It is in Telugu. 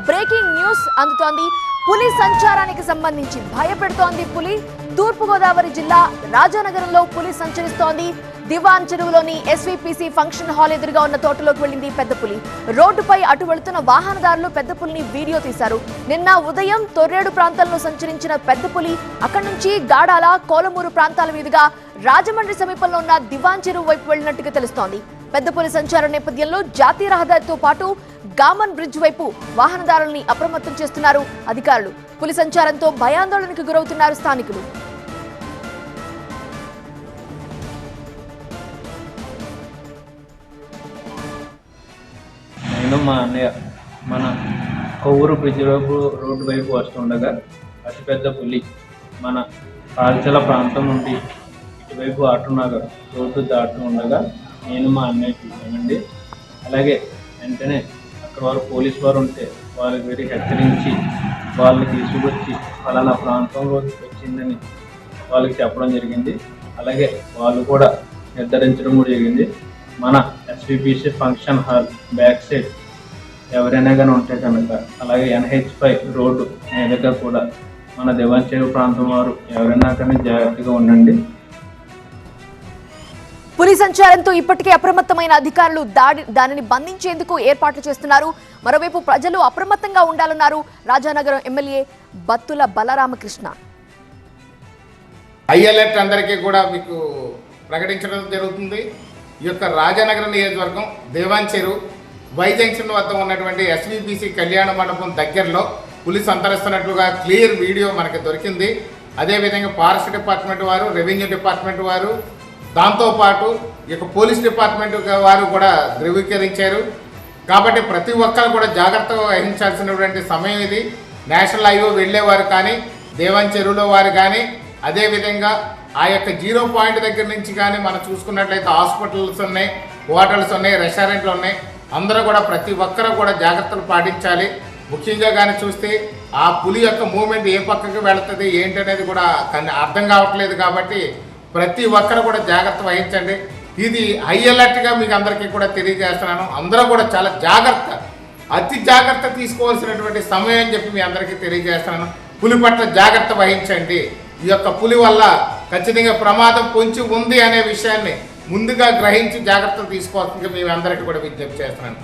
బ్రేకింగ్ న్యూస్ అందుతోంది. పులి సంచారానికి సంబంధించి భయపెడుతోంది పులి. తూర్పుగోదావరి జిల్లా రాజానగరంలో పులి సంచరిస్తోంది. దివాన్ చెరువులోని ఎస్వీపీసీ ఫంక్షన్ హాల్ ఎదురుగా ఉన్న తోటలోకి వెళ్లింది పెద్ద పులి. రోడ్డుపై అటు వెళుతున్న వాహనదారులు పెద్ద పులిని వీడియో తీశారు. నిన్న ఉదయం తొర్రేడు ప్రాంతంలో సంచరించిన పెద్ద పులి అక్కడి నుంచి గాడాల, కోలమూరు ప్రాంతాల మీదుగా రాజమండ్రి సమీపంలో ఉన్న దివాన్ చెరువు వైపు వెళ్లినట్టుగా తెలుస్తోంది. పెద్ద పులి సంచారం నేపథ్యంలో జాతీయ రహదారితో పాటు గామన్ బ్రిడ్జ్ వైపు వాహనదారుల్ని అప్రమత్తం చేస్తున్నారు అధికారులు. పులి సంచారంతో భయాందోళనకు గురవుతున్నారు స్థానికులు. నేను మా అన్నయ్య మన కొవ్వూరు బ్రిడ్జ్ వైపు రోడ్డు వైపు వస్తుండగా అతిపెద్ద పులి మన పాల్చల ప్రాంతం నుండి ఇటువైపు ఆటునగర్ రోడ్డు దాటుతూ ఉండగా నేను మా అన్నయ్య చూశానండి. అలాగే వెంటనే అక్కడ వారు పోలీసు వారు ఉంటే వారికి వెళ్ళి హెచ్చరించి వాళ్ళని తీసుకొచ్చి ఫలానా ప్రాంతంలో వచ్చిందని వాళ్ళకి చెప్పడం జరిగింది. అలాగే వాళ్ళు కూడా నిర్ధారించడం కూడా జరిగింది. మన ఎస్వీపీసీ ఫంక్షన్ హాల్ బ్యాక్ సైడ్ ఎవరైనా కానీ ఉంటే కనుక, అలాగే NH5 రోడ్డు మీదుగా కూడా మన దివాన్ చెరువు ప్రాంతం వారు ఎవరైనా కానీ జాగ్రత్తగా ఉండండి. పులి సంచారంతో ఇప్పటికే అప్రమత్తమైన అధికారులు దానిని బంధించేందుకు ఏర్పాట్లు చేస్తున్నారు. మరోవైపు ప్రజలు అప్రమత్తంగా ఉండాలన్నారు Rajanagaram MLA Battula Balaramakrishna. High alert అందరికీ కూడా మీకు ప్రకటించడం జరుగుతుంది. ఈ యొక్క రాజానగరం నియోజకవర్గం దివాన్ చెరువు వై జంక్షన్ వద్ద ఉన్నటువంటి ఎస్వీపీసీ కళ్యాణ మండపం దగ్గరలో పులి సంతరిస్తున్నట్లుగా క్లియర్ వీడియో మనకి దొరికింది. అదేవిధంగా ఫారెస్ట్ డిపార్ట్మెంట్ వారు, రెవెన్యూ డిపార్ట్మెంట్ వారు, దాంతోపాటు ఈ యొక్క పోలీస్ డిపార్ట్మెంట్ వారు కూడా ధృవీకరించారు. కాబట్టి ప్రతి ఒక్కరు కూడా జాగ్రత్త వహించాల్సినటువంటి సమయం ఇది. నేషనల్ హైవే వెళ్ళేవారు కానీ, దివాన్ చెరువులో వారు కానీ, అదేవిధంగా ఆ యొక్క 0 పాయింట్ దగ్గర నుంచి కానీ మనం చూసుకున్నట్లయితే హాస్పిటల్స్ ఉన్నాయి, హోటల్స్ ఉన్నాయి, రెస్టారెంట్లు ఉన్నాయి. అందరూ కూడా ప్రతి ఒక్కరూ కూడా జాగ్రత్తలు పాటించాలి. ముఖ్యంగా కానీ చూస్తే ఆ పులి యొక్క మూమెంట్ ఏ పక్కకి వెళుతుంది ఏంటనేది కూడా అర్థం కావట్లేదు. కాబట్టి ప్రతి ఒక్కరు కూడా జాగ్రత్త వహించండి. ఇది హై అలర్ట్గా మీకు అందరికీ కూడా తెలియజేస్తున్నాను. అందరూ కూడా చాలా జాగ్రత్త, అతి జాగ్రత్త తీసుకోవాల్సినటువంటి సమయం అని చెప్పి మీ అందరికీ తెలియజేస్తున్నాను. పులి పట్ల జాగ్రత్త వహించండి. ఈ యొక్క పులి వల్ల ఖచ్చితంగా ప్రమాదం పొంచి ఉంది అనే విషయాన్ని ముందుగా గ్రహించి జాగ్రత్తలు తీసుకోవాల్సిందిగా మీ అందరికీ కూడా విజ్ఞప్తి చేస్తున్నాను.